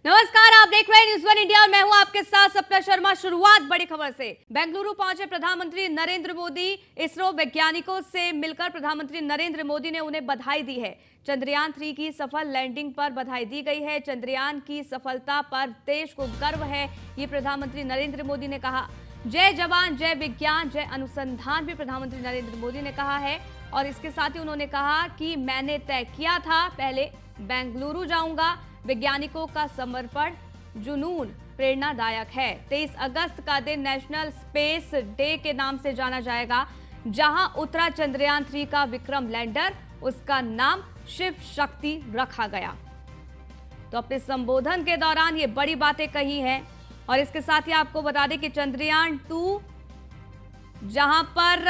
नमस्कार, आप देख रहे हैं न्यूज़ वन इंडिया और मैं हूं आपके साथ सप्ना शर्मा। शुरुआत बड़ी खबर से। बेंगलुरु पहुंचे प्रधानमंत्री नरेंद्र मोदी। इसरो वैज्ञानिकों से मिलकर प्रधानमंत्री नरेंद्र मोदी ने उन्हें बधाई दी है। चंद्रयान 3 की सफल लैंडिंग पर बधाई दी गई है। चंद्रयान की सफलता पर देश को गर्व है, ये प्रधानमंत्री नरेंद्र मोदी ने कहा। जय जवान, जय विज्ञान, जय अनुसंधान भी प्रधानमंत्री नरेंद्र मोदी ने कहा है। और इसके साथ ही उन्होंने कहा कि मैंने तय किया था, पहले बेंगलुरु जाऊंगा। वैज्ञानिकों का समर्पण, जुनून प्रेरणादायक है। 23 अगस्त का दिन नेशनल स्पेस डे के नाम से जाना जाएगा। जहां उतरा चंद्रयान 3 का विक्रम लैंडर, उसका नाम शिव शक्ति रखा गया। तो अपने संबोधन के दौरान ये बड़ी बातें कही हैं। और इसके साथ ही आपको बता दें कि चंद्रयान 2 जहां पर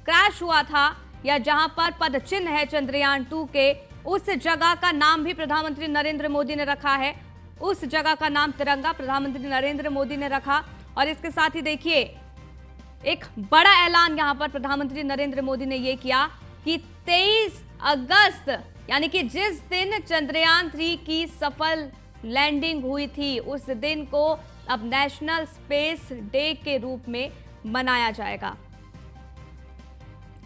क्रैश हुआ था या जहां पर पदचिन्ह है चंद्रयान 2 के, उस जगह का नाम भी प्रधानमंत्री नरेंद्र मोदी ने रखा है। उस जगह का नाम तिरंगा प्रधानमंत्री नरेंद्र मोदी ने रखा। और इसके साथ ही देखिए, एक बड़ा ऐलान यहां पर प्रधानमंत्री नरेंद्र मोदी ने यह किया कि 23 अगस्त यानी कि जिस दिन चंद्रयान 3 की सफल लैंडिंग हुई थी, उस दिन को अब नेशनल स्पेस डे के रूप में मनाया जाएगा।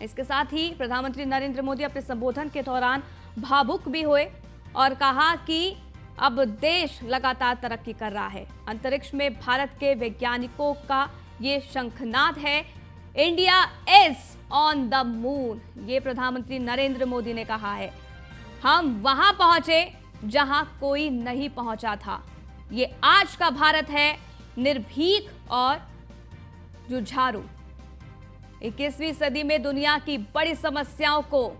इसके साथ ही प्रधानमंत्री नरेंद्र मोदी अपने संबोधन के दौरान भावुक भी हुए और कहा कि अब देश लगातार तरक्की कर रहा है। अंतरिक्ष में भारत के वैज्ञानिकों का ये शंखनाद है। India is on the moon, ये प्रधानमंत्री नरेंद्र मोदी ने कहा है। हम वहां पहुंचे जहां कोई नहीं पहुंचा था। ये आज का भारत है, निर्भीक और जुझारू। 21वीं सदी में दुनिया की बड़ी समस्याओं को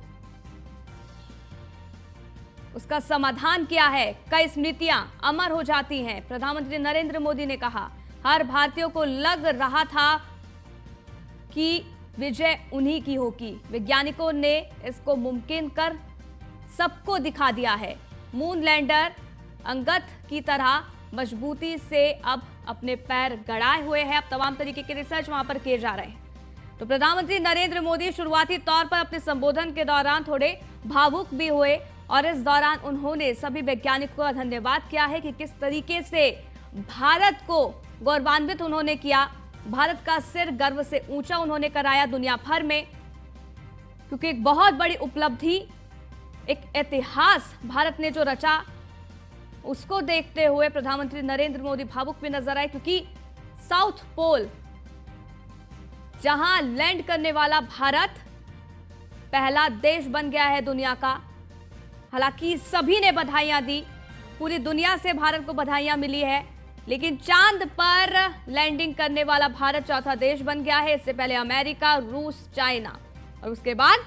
उसका समाधान किया है। कई स्मृतियां अमर हो जाती हैं। प्रधानमंत्री नरेंद्र मोदी ने कहा, हर भारतीय को लग रहा था कि विजय उन्हीं की होगी। वैज्ञानिकों ने इसको मुमकिन कर सबको दिखा दिया है। मून लैंडर अंगद की तरह मजबूती से अब अपने पैर गड़ाए हुए हैं। अब तमाम तरीके के रिसर्च वहां पर किए जा रहे हैं। तो प्रधानमंत्री नरेंद्र मोदी शुरुआती तौर पर अपने संबोधन के दौरान थोड़े भावुक भी हुए और इस दौरान उन्होंने सभी वैज्ञानिकों का धन्यवाद किया है कि किस तरीके से भारत को गौरवान्वित उन्होंने किया। भारत का सिर गर्व से ऊंचा उन्होंने कराया दुनिया भर में, क्योंकि एक बहुत बड़ी उपलब्धि, एक इतिहास भारत ने जो रचा, उसको देखते हुए प्रधानमंत्री नरेंद्र मोदी भावुक भी नजर आए। क्योंकि साउथ पोल जहां लैंड करने वाला भारत पहला देश बन गया है दुनिया का। हालांकि सभी ने बधाइयां दी, पूरी दुनिया से भारत को बधाइयां मिली है, लेकिन चांद पर लैंडिंग करने वाला भारत चौथा देश बन गया है। इससे पहले अमेरिका, रूस, चाइना और उसके बाद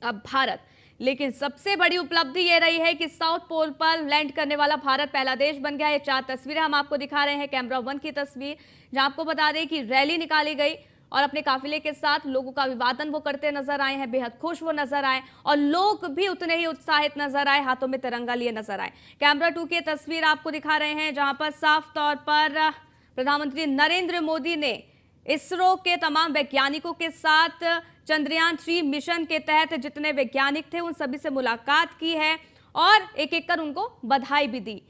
अब भारत। लेकिन सबसे बड़ी उपलब्धि यह रही है कि साउथ पोल पर लैंड करने वाला भारत पहला देश बन गया है। 4 तस्वीरें हम आपको दिखा रहे हैं। कैमरा 1 की तस्वीर, जहां आपको बता दें कि रैली निकाली गई और अपने काफिले के साथ लोगों का अभिवादन वो करते नजर आए हैं। बेहद खुश वो नजर आए और लोग भी उतने ही उत्साहित नजर आए, हाथों में तिरंगा लिए नजर आए। कैमरा 2 की तस्वीर आपको दिखा रहे हैं, जहां पर साफ तौर पर प्रधानमंत्री नरेंद्र मोदी ने इसरो के तमाम वैज्ञानिकों के साथ चंद्रयान 3 मिशन के तहत जितने वैज्ञानिक थे उन सभी से मुलाकात की है और एक एक कर उनको बधाई भी दी।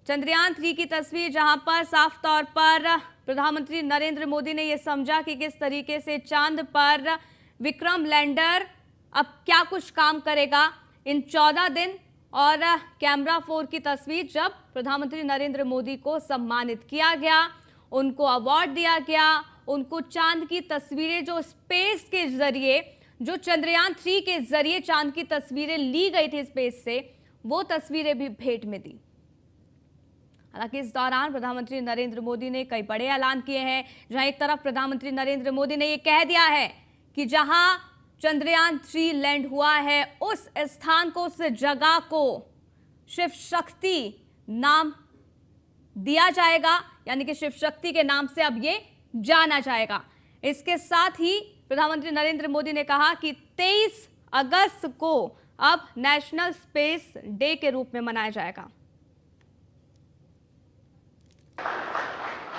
चंद्रयान 3 की तस्वीर, जहां पर साफ तौर पर प्रधानमंत्री नरेंद्र मोदी ने यह समझा कि किस तरीके से चांद पर विक्रम लैंडर अब क्या कुछ काम करेगा इन 14 दिन। और कैमरा 4 की तस्वीर, जब प्रधानमंत्री नरेंद्र मोदी को सम्मानित किया गया, उनको अवार्ड दिया गया, उनको चांद की तस्वीरें जो स्पेस के जरिए, जो चंद्रयान 3 के जरिए चांद की तस्वीरें ली गई थी स्पेस से, वो तस्वीरें भी भेंट में दी। हालांकि इस दौरान प्रधानमंत्री नरेंद्र मोदी ने कई बड़े ऐलान किए हैं। जहां एक तरफ प्रधानमंत्री नरेंद्र मोदी ने यह कह दिया है कि जहां चंद्रयान 3 लैंड हुआ है, उस स्थान को, उस जगह को शिव शक्ति नाम दिया जाएगा, यानी कि शिव शक्ति के नाम से अब ये जाना जाएगा। इसके साथ ही प्रधानमंत्री नरेंद्र मोदी ने कहा कि 23 अगस्त को अब नेशनल स्पेस डे के रूप में मनाया जाएगा।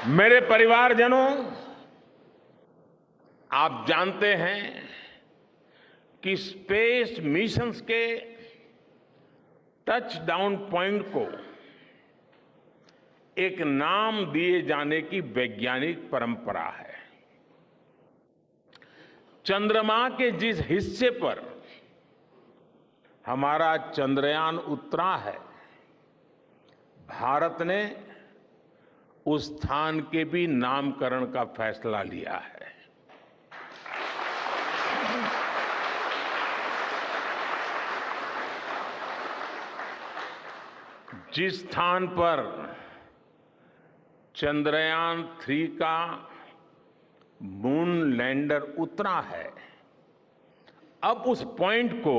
मेरे परिवारजनों, आप जानते हैं कि स्पेस मिशंस के टच डाउन पॉइंट को एक नाम दिए जाने की वैज्ञानिक परंपरा है। चंद्रमा के जिस हिस्से पर हमारा चंद्रयान उतरा है, भारत ने उस स्थान के भी नामकरण का फैसला लिया है। जिस स्थान पर चंद्रयान 3 का मून लैंडर उतरा है, अब उस पॉइंट को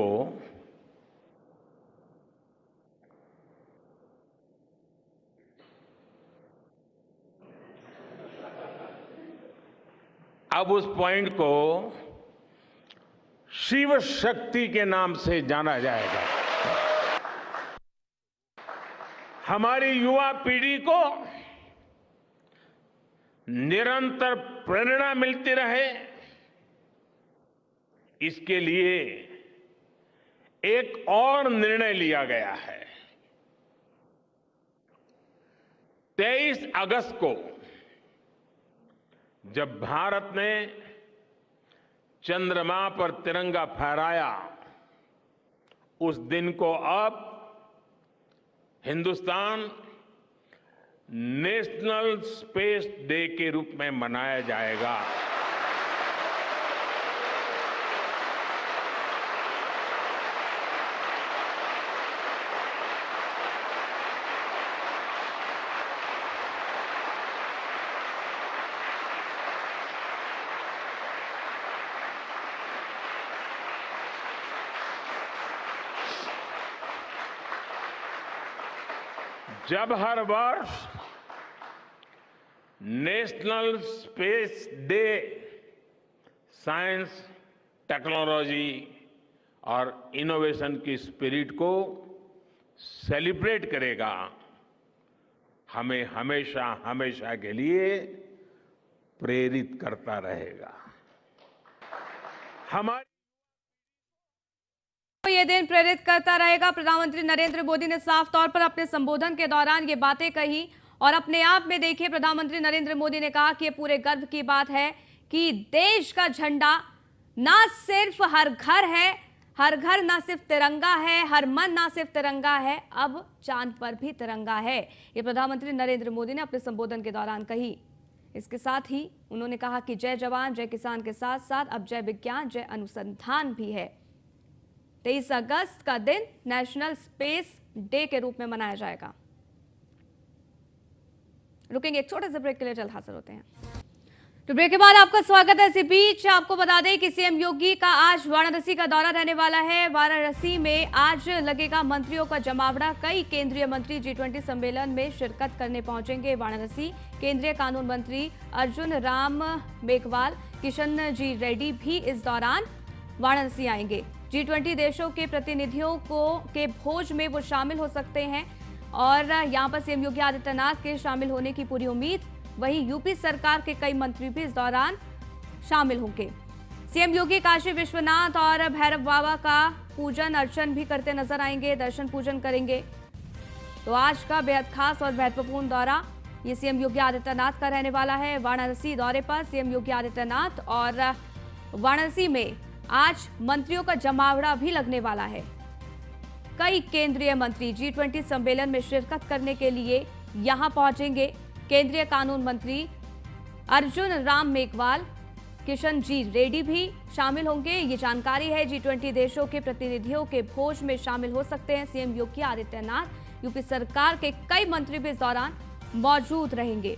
शिव शक्ति के नाम से जाना जाएगा। हमारी युवा पीढ़ी को निरंतर प्रेरणा मिलती रहे, इसके लिए एक और निर्णय लिया गया है। 23 अगस्त को जब भारत ने चंद्रमा पर तिरंगा फहराया, उस दिन को अब हिंदुस्तान नेशनल स्पेस डे के रूप में मनाया जाएगा। जब हर वर्ष national space day science, technology और इनोवेशन की स्पिरिट को सेलिब्रेट करेगा, हमें हमेशा हमेशा के लिए प्रेरित करता रहेगा। हमारी ये दिन प्रेरित करता रहेगा। प्रधानमंत्री नरेंद्र मोदी ने साफ तौर पर अपने संबोधन के दौरान ये बातें कही और अपने आप में देखिए, प्रधानमंत्री नरेंद्र मोदी ने कहा कि ये पूरे गर्व की बात है कि देश का झंडा ना सिर्फ हर घर है, हर घर ना सिर्फ तिरंगा है, हर मन ना सिर्फ तिरंगा है, अब चांद पर भी तिरंगा है। ये प्रधानमंत्री नरेंद्र मोदी ने अपने संबोधन के दौरान कही। इसके साथ ही उन्होंने कहा कि जय जवान जय किसान के साथ साथ अब जय विज्ञान जय अनुसंधान भी है। 23 अगस्त का दिन नेशनल स्पेस डे के रूप में मनाया जाएगा। रुकेंगे एक छोटे से ब्रेक के लिए, जल्द हाजिर होते हैं। तो ब्रेक के बाद आपका स्वागत है। इसी बीच आपको बता दें कि सीएम योगी का आज वाराणसी का दौरा रहने वाला है। वाराणसी में आज लगेगा मंत्रियों का जमावड़ा। कई केंद्रीय मंत्री G20 सम्मेलन में शिरकत करने पहुंचेंगे वाराणसी। केंद्रीय कानून मंत्री अर्जुन राम मेघवाल, किशन जी रेड्डी भी इस दौरान वाराणसी आएंगे। G20 देशों के प्रतिनिधियों के भोज में वो शामिल हो सकते हैं और यहां पर सीएम योगी आदित्यनाथ के शामिल होने की पूरी उम्मीद। वहीं यूपी सरकार के कई मंत्री भी इस दौरान शामिल होंगे। सीएम योगी काशी विश्वनाथ और भैरव बाबा का पूजन अर्चन भी करते नजर आएंगे, दर्शन पूजन करेंगे। तो आज का बेहद खास और महत्वपूर्ण दौरा ये सीएम योगी आदित्यनाथ का रहने वाला है। वाराणसी दौरे पर सीएम योगी आदित्यनाथ और वाराणसी में आज मंत्रियों का जमावड़ा भी लगने वाला है। कई केंद्रीय मंत्री G20 सम्मेलन में शिरकत करने के लिए यहां पहुंचेंगे। केंद्रीय कानून मंत्री अर्जुन राम मेघवाल, किशन जी रेड्डी भी शामिल होंगे। ये जानकारी है। G20 देशों के प्रतिनिधियों के भोज में शामिल हो सकते हैं सीएम योगी आदित्यनाथ। यूपी सरकार के कई मंत्री भी इस दौरान मौजूद रहेंगे।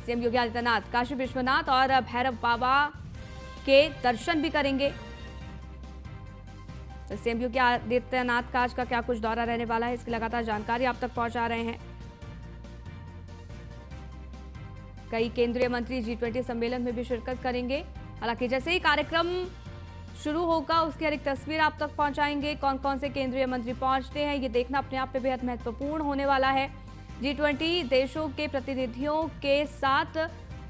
सीएम योगी आदित्यनाथ काशी विश्वनाथ और भैरव बाबा के दर्शन भी करेंगे। तो सीएम योगी आदित्यनाथ का आज का क्या कुछ दौरा रहने वाला है, इसकी लगातार जानकारी आप तक पहुंचा रहे हैं। कई केंद्रीय मंत्री G20 सम्मेलन में भी शिरकत करेंगे। हालांकि जैसे ही कार्यक्रम शुरू होगा उसकी हर एक तस्वीर आप तक पहुंचाएंगे। कौन कौन से केंद्रीय मंत्री पहुंचते हैं ये देखना अपने आप में बेहद महत्वपूर्ण होने वाला है। G20 देशों के प्रतिनिधियों के साथ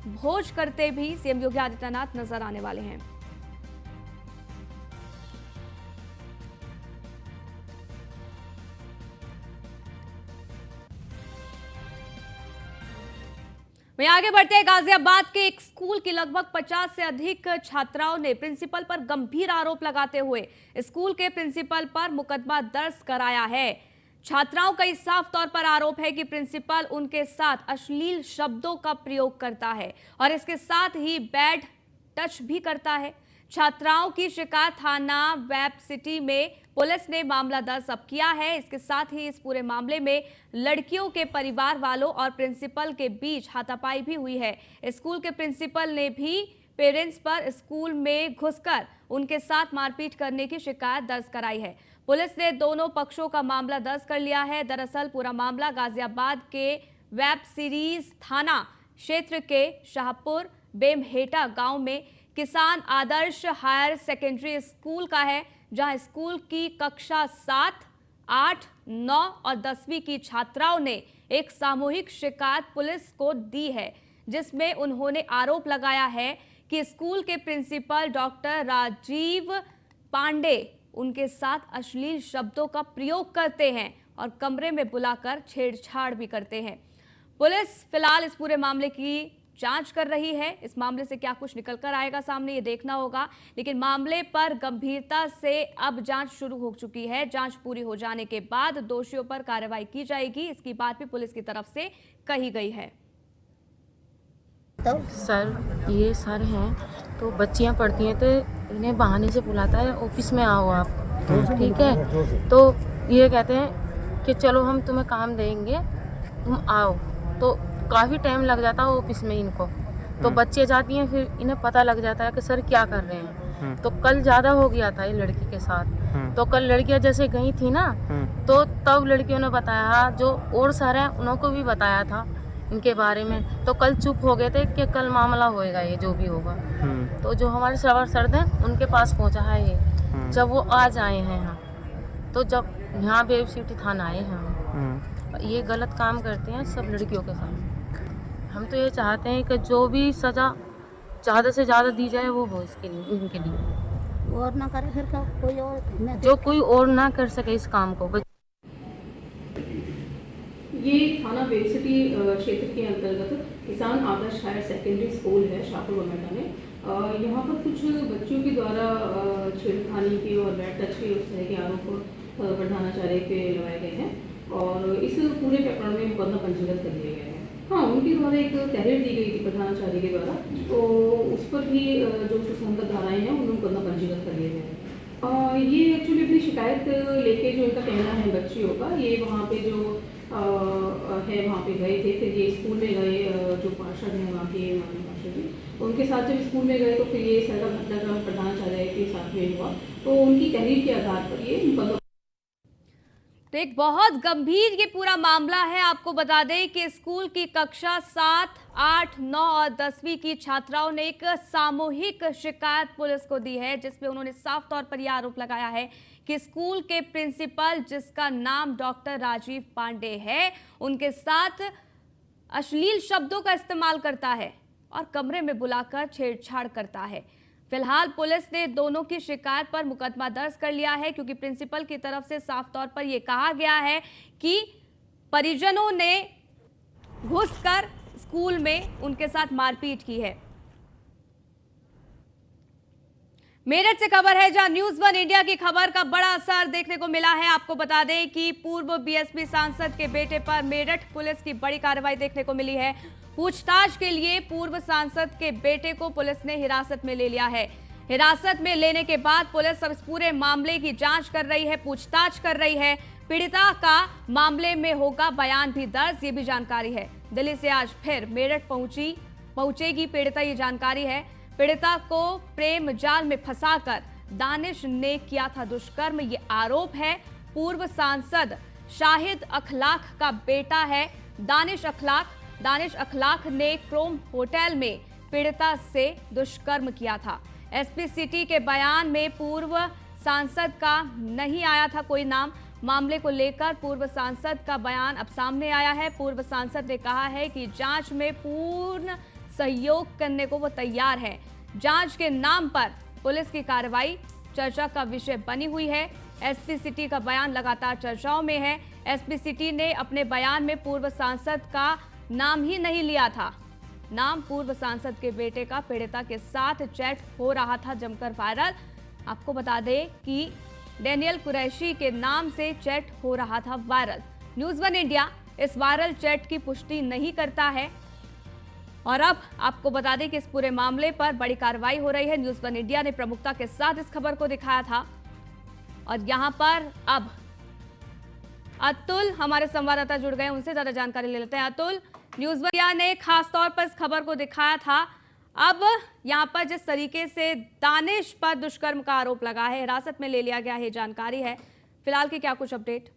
भोज करते भी सीएम योगी आदित्यनाथ नजर आने वाले हैं। वहीं आगे बढ़ते हैं, गाजियाबाद के एक स्कूल की लगभग 50 से अधिक छात्राओं ने प्रिंसिपल पर गंभीर आरोप लगाते हुए स्कूल के प्रिंसिपल पर मुकदमा दर्ज कराया है। छात्राओं का इस साफ तौर पर आरोप है कि प्रिंसिपल उनके साथ अश्लील शब्दों का प्रयोग करता है और इसके साथ ही बैड टच भी करता है। छात्राओं की शिकायत थाना वेब सिटी में पुलिस ने मामला दर्ज अब किया है। इसके साथ ही इस पूरे मामले में लड़कियों के परिवार वालों और प्रिंसिपल के बीच हाथापाई भी हुई है। स्कूल के प्रिंसिपल ने भी पेरेंट्स पर स्कूल में घुसकर उनके साथ मारपीट करने की शिकायत दर्ज कराई है। पुलिस ने दोनों पक्षों का मामला दर्ज कर लिया है। दरअसल पूरा मामला गाजियाबाद के वेब सीरीज थाना क्षेत्र के शाहपुर बेमहेटा गांव में किसान आदर्श हायर सेकेंडरी स्कूल का है, जहां स्कूल की कक्षा 7, 8, 9 और 10वीं की छात्राओं ने एक सामूहिक शिकायत पुलिस को दी है, जिसमें उन्होंने आरोप लगाया है कि स्कूल के प्रिंसिपल डॉक्टर राजीव पांडे उनके साथ अश्लील शब्दों का प्रयोग करते हैं और कमरे में बुलाकर छेड़छाड़ भी करते हैं। पुलिस फिलहाल इस पूरे मामले की जांच कर रही है। इस मामले से क्या कुछ निकल कर आएगा सामने, ये देखना होगा, लेकिन मामले पर गंभीरता से अब जांच शुरू हो चुकी है। जांच पूरी हो जाने के बाद दोषियों पर कार्रवाई की जाएगी, इसकी बात भी पुलिस की तरफ से कही गई है। तो सर, ये सर हैं तो बच्चियां पढ़ती हैं तो इन्हें बहाने से बुलाता है, ऑफिस में आओ आप, ठीक है। तो ये कहते हैं कि चलो हम तुम्हें काम देंगे, तुम आओ। तो काफ़ी टाइम लग जाता है ऑफिस में इनको। तो बच्चे जाती हैं, फिर इन्हें पता लग जाता है कि सर क्या कर रहे हैं। तो कल ज़्यादा हो गया था ये लड़की के साथ। तो कल लड़कियां जैसे गई थी ना, तो तब लड़कियों ने बताया, जो और सर हैं उनको भी बताया था इनके बारे में। तो कल चुप हो गए थे कि कल मामला होएगा, ये जो भी होगा। तो जो हमारे सर हैं उनके पास पहुंचा है ये, जब वो आज आए हैं यहाँ, तो जब यहाँ वेब सिटी थाना आए हैं, ये गलत काम करते हैं सब लड़कियों के साथ। हम तो ये चाहते हैं कि जो भी सज़ा ज़्यादा से ज़्यादा दी जाए वो हो इसके लिए, उनके लिए, और ना करे फिर कोई और जो कोई और ना कर सके इस काम को। ये थाना वेब सिटी क्षेत्र के अंतर्गत किसान आदर्श हायर सेकेंडरी स्कूल है शाहपुर बेमहेटा में। यहाँ पर कुछ बच्चियों के द्वारा छेड़खानी की और बैड टच के उस तरह के आरोप प्रधानाचार्य पे लगाए गए हैं और इस पूरे प्रकरण में मुकदमा पंजीबद्ध कर दिया गया है। हाँ, उनके द्वारा एक तहरीर दी गई थी प्रधानाचार्य के द्वारा, तो उस पर भी जो सुसंगत धाराएँ हैं उन्हें मुकदमा पंजीबद्ध कर दिए गए हैं। ये एक्चुअली अपनी शिकायत लेके, जो इनका कहना है बच्चियों का, ये वहाँ पे जो है वहाँ पे गए थे। फिर ये स्कूल में गए, जो पार्षद हैं वहाँ के माननीय पार्षद जी, उनके साथ जब स्कूल में गए तो फिर ये सारा घटनाक्रम प्रधानाचार्य के साथ में हुआ। तो उनकी तहरीर के आधार पर ये मुकदमा। तो एक बहुत गंभीर ये पूरा मामला है। आपको बता दें कि स्कूल की कक्षा 7, 8, 9 और 10वीं की छात्राओं ने एक सामूहिक शिकायत पुलिस को दी है, जिसमें उन्होंने साफ तौर पर यह आरोप लगाया है कि स्कूल के प्रिंसिपल, जिसका नाम डॉक्टर राजीव पांडे है, उनके साथ अश्लील शब्दों का इस्तेमाल करता है और कमरे में बुलाकर छेड़छाड़ करता है। फिलहाल पुलिस ने दोनों की शिकायत पर मुकदमा दर्ज कर लिया है, क्योंकि प्रिंसिपल की तरफ से साफ तौर पर यह कहा गया है कि परिजनों ने घुसकर स्कूल में उनके साथ मारपीट की है। मेरठ से खबर है, जहां न्यूज़ 1 इंडिया की खबर का बड़ा असर देखने को मिला है। आपको बता दें कि पूर्व बीएसपी सांसद के बेटे पर मेरठ पुलिस की बड़ी कार्रवाई देखने को मिली है। पूछताछ के लिए पूर्व सांसद के बेटे को पुलिस ने हिरासत में ले लिया है। हिरासत में लेने के बाद पुलिस अब इस पूरे मामले की जांच कर रही है, पूछताछ कर रही है। पीड़िता का मामले में होगा बयान भी दर्ज, ये भी जानकारी है। दिल्ली से आज फिर मेरठ पहुंचेगी पीड़िता, ये जानकारी है। पीड़िता को प्रेम जाल में फंसाकर दानिश ने किया था दुष्कर्म, ये आरोप है। पूर्व सांसद शाहिद अखलाक का बेटा है दानिश अखलाक ने क्रोम होटल में पीड़िता से दुष्कर्म किया था। एसपी सिटी के बयान में पूर्व सांसद का नहीं आया था कोई नाम। मामले को लेकर पूर्व सांसद का बयान अब सामने आया है। पूर्व सांसद ने कहा है कि जांच में पूर्ण सहयोग करने को वो तैयार है। जांच के नाम पर पुलिस की कार्रवाई चर्चा का विषय बनी हुई है। एसपी सिटी का बयान लगातार चर्चाओं में है। एसपी सिटी ने अपने बयान में पूर्व सांसद का नाम ही नहीं लिया था। नाम पूर्व सांसद के बेटे का पीड़िता के साथ चैट हो रहा था जमकर वायरल। आपको बता दें कि डेनियल कुरैशी के नाम से चैट हो रहा था वायरल। न्यूज़ वन इंडिया इस वायरल चैट की पुष्टि नहीं करता है और अब आपको बता दें कि इस पूरे मामले पर बड़ी कार्रवाई हो रही है। न्यूज़ वन इंडिया ने प्रमुखता के साथ इस खबर को दिखाया था और यहां पर अब अतुल हमारे संवाददाता जुड़ गए, उनसे ज्यादा जानकारी ले लेते हैं। अतुल, न्यूज़ वन इंडिया ने खासतौर पर इस खबर को दिखाया था, अब यहां पर जिस तरीके से दानिश पर दुष्कर्म का आरोप लगा है, हिरासत में ले लिया गया है, जानकारी है फिलहाल की क्या कुछ अपडेट?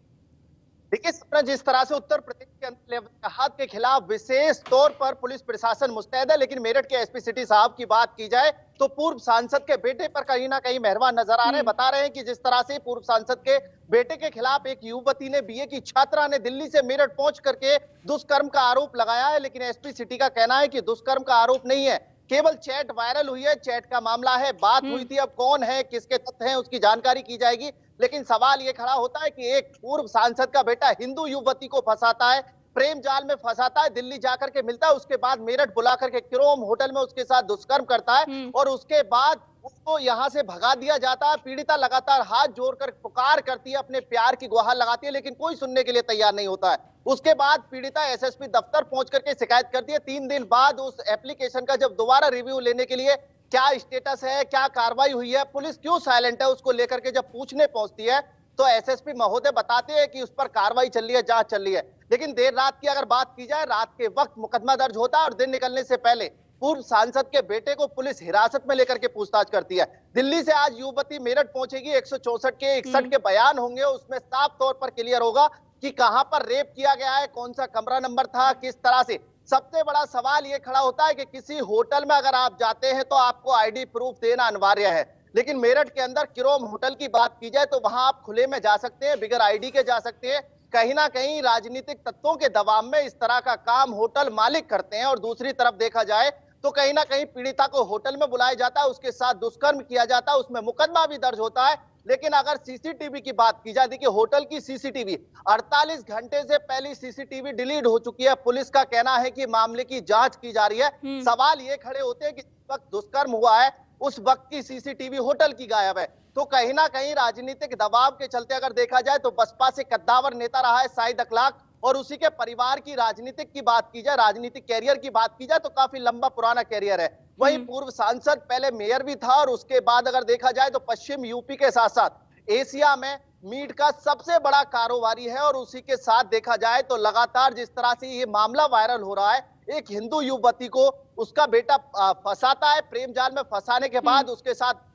देखिए सपना, जिस तरह से उत्तर प्रदेश के अंदर जिहाद के खिलाफ विशेष तौर पर पुलिस प्रशासन मुस्तैद है, लेकिन मेरठ के एसपी सिटी साहब की बात की जाए तो पूर्व सांसद के बेटे पर कहीं ना कहीं मेहरबान नजर आ रहे हैं। बता रहे हैं कि जिस तरह से पूर्व सांसद के बेटे के खिलाफ एक युवती ने, बीए की छात्रा ने दिल्ली से मेरठ पहुंच करके दुष्कर्म का आरोप लगाया है, लेकिन एसपी सिटी का कहना है कि दुष्कर्म का आरोप नहीं है, केवल चैट वायरल हुई है, चैट का मामला है, बात हुई थी। अब कौन है, किसके तथ्य हैं, उसकी जानकारी की जाएगी। लेकिन सवाल ये खड़ा होता है कि एक पूर्व सांसद का बेटा हिंदू युवती को फंसाता है, प्रेम जाल में फंसाता है, दिल्ली जाकर के मिलता है, उसके बाद मेरठ बुला करके क्रोम होटल में उसके साथ दुष्कर्म करता है और उसके बाद उसको यहां से भगा दिया जाता है। पीड़िता लगातार हाथ जोड़कर पुकार करती है, अपने प्यार की गुहार लगाती है, लेकिन कोई सुनने के लिए तैयार नहीं होता है। उसके बाद पीड़िता एसएसपी दफ्तर पहुंच करके शिकायत करती है। 3 दिन बाद उस एप्लीकेशन का जब दोबारा रिव्यू लेने के लिए क्या स्टेटस है, क्या कार्रवाई हुई है, पुलिस क्यों साइलेंट है, उसको लेकर के जब पूछने पहुंचती है तो एसएसपी महोदय बताते हैं कि उस पर कार्रवाई चल रही है, जांच चल रही है। लेकिन देर रात की अगर बात की जाए, रात के वक्त मुकदमा दर्ज होता है और दिन निकलने से पहले पूर्व सांसद के बेटे को पुलिस हिरासत में लेकर के पूछताछ करती है। दिल्ली से आज युवती मेरठ पहुंचेगी, 164 के 61 के बयान होंगे, उसमें साफ तौर पर क्लियर होगा कि कहां पर रेप किया गया है, कौन सा कमरा नंबर था, किस तरह से। सबसे बड़ा सवाल यह खड़ा होता है कि किसी होटल में अगर आप जाते हैं तो आपको आईडी प्रूफ देना अनिवार्य है, लेकिन मेरठ के अंदर क्रोम होटल की बात की जाए तो वहां आप खुले में जा सकते हैं, बिगर आईडी के जा सकते हैं। कहीं ना कहीं राजनीतिक तत्वों के दबाव में इस तरह का काम होटल मालिक करते हैं और दूसरी तरफ देखा जाए तो कहीं ना कहीं पीड़िता को होटल में बुलाया जाता है, उसके साथ दुष्कर्म किया जाता है, उसमें मुकदमा भी दर्ज होता है। लेकिन अगर सीसीटीवी की बात की जाए, देखिए होटल की सीसीटीवी 48 घंटे से पहले सीसीटीवी डिलीट हो चुकी है। पुलिस का कहना है कि मामले की जांच की जा रही है। सवाल ये खड़े होते हैं कि जिस वक्त दुष्कर्म हुआ है उस वक्त की सीसीटीवी होटल की गायब है, तो कहीं ना कहीं राजनीतिक दबाव के चलते अगर देखा जाए तो बसपा से कद्दावर नेता रहा है शाहिद अखलाक और उसी के परिवार की राजनीतिक की बात की जाए, राजनीतिक कैरियर की बात की जाए तो काफी लंबा पुराना कैरियर है। वहीं पूर्व सांसद पहले मेयर भी था और उसके बाद अगर देखा जाए तो पश्चिम यूपी के साथ साथ एशिया में मीट का सबसे बड़ा कारोबारी है और उसी के साथ देखा जाए तो लगातार जिस तरह से ये मामला वायरल हो रहा है, एक हिंदू युवती को उसका बेटा फंसाता है, प्रेम जाल में फंसाने के बाद उसके साथ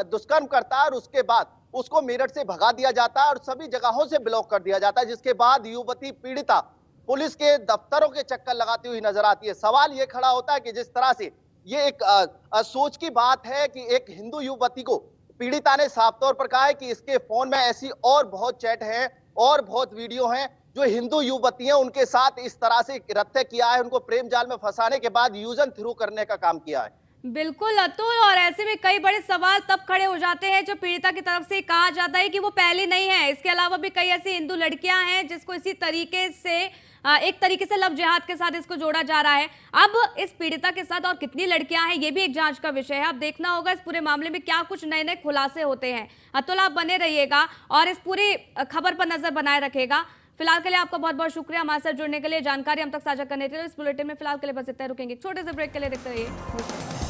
दुष्कर्म करता है और उसके बाद उसको मेरठ से भगा दिया जाता है और सभी जगहों से ब्लॉक कर दिया जाता है, जिसके बाद युवती पीड़िता पुलिस के दफ्तरों के चक्कर लगाती हुई नजर आती है। सवाल ये खड़ा होता है कि जिस तरह से ये एक सोच की बात है कि एक हिंदू युवती को पीड़िता ने साफ तौर पर कहा है कि इसके फोन में ऐसी और बहुत चैट है और बहुत वीडियो हैं जो हिंदू युवती हैं उनके साथ इस तरह से रत्ते किया है, उनको प्रेम जाल में फंसाने के बाद यूज एंड थ्रू करने का काम किया है। बिल्कुल अतुल, और ऐसे में कई बड़े सवाल तब खड़े हो जाते हैं जो पीड़िता की तरफ से कहा जाता है कि वो पहली नहीं है, इसके अलावा भी कई ऐसी हिंदू लड़कियां हैं जिसको इसी तरीके से एक तरीके से लव जिहाद के साथ इसको जोड़ा जा रहा है। अब इस पीड़िता के साथ और कितनी लड़कियां हैं ये भी एक जांच का विषय है। अब देखना होगा इस पूरे मामले में क्या कुछ नए नए खुलासे होते हैं। अतुल, आप बने रहिएगा और इस पूरी खबर पर नजर बनाए रखेगा। फिलहाल के लिए आपका बहुत बहुत शुक्रिया हमारे साथ जुड़ने के लिए, जानकारी हम तक साझा करने के लिए। इस बुलेटिन में फिलहाल के लिए बस इतना, रुकेंगे छोटे से ब्रेक के लिए, देखते रहिए।